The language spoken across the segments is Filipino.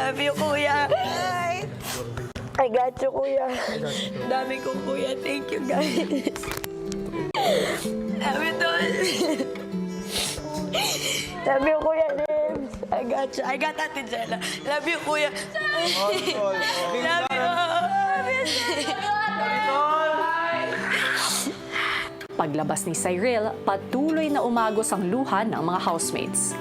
love you, kuya. I got you, kuya. Dami kong kuya. Thank you, guys. Love you, tol. Love you, kuya Lims. I got you. I got Ate Jella. Love you, kuya. Love you. Paglabas ni Cyril, patuloy na umagos ang luha ng mga housemates.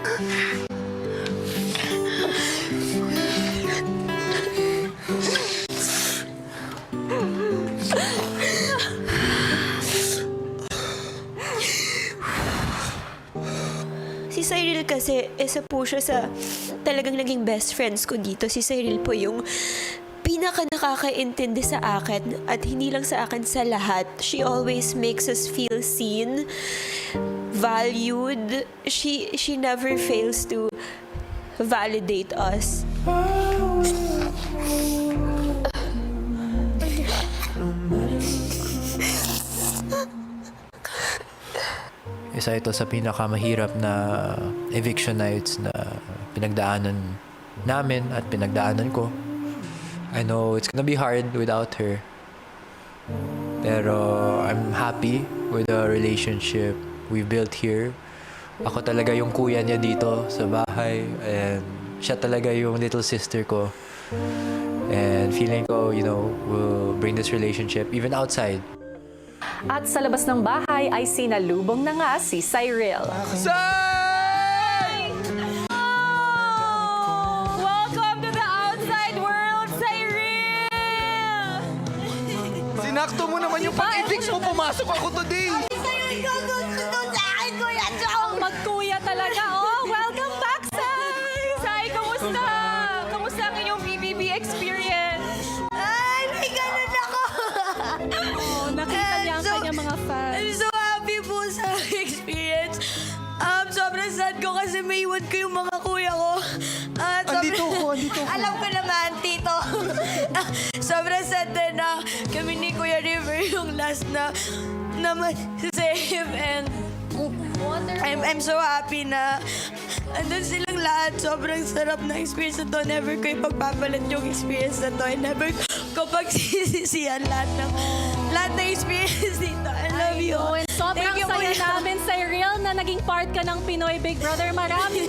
Si Cyril kasi, isa po siya sa talagang naging best friends ko dito. Si Cyril po yung pinaka nakakaintindi sa akin at hindi lang sa akin, sa lahat. She always makes us feel seen, valued. She never fails to validate us. Isa ito sa pinakamahirap na eviction nights na pinagdaanan namin at pinagdaanan ko. I know it's gonna be hard without her. Pero I'm happy with the relationship we built here. Ako talaga yung kuya niya dito sa bahay. And siya talaga yung little sister ko. And feeling ko, we'll bring this relationship even outside. At sa labas ng bahay ay sinalubong na nga si Cyril. Welcome to the outside world, Cyril! Sinakto mo naman yung pag-ibig mo. Pumasok ako today. Ang magkuya talaga. Oh, welcome back, Sai! Sai, kamusta? Kamusta ang inyong BBB experience? Ay, may ganun ako! Oh, nakita niya ang kanyang mga fans. I'm so happy po sa experience. Sobrang sad ko kasi may iwan ko yung mga kuya ko. Andito ako. Alam ko naman, Tito. Sobrang sad din na kami ni Kuya River yung last na save, and I'm so happy na andun silang lahat. Sobrang sarap na experience na to. Never ko ipagpapalit yung experience na to. I never ko pagsisisihan lahat ng experience dito. I love you. Sobrang Thank you, saya Kuya. namin, Cyril, na naging part ka ng Pinoy Big Brother. Maraming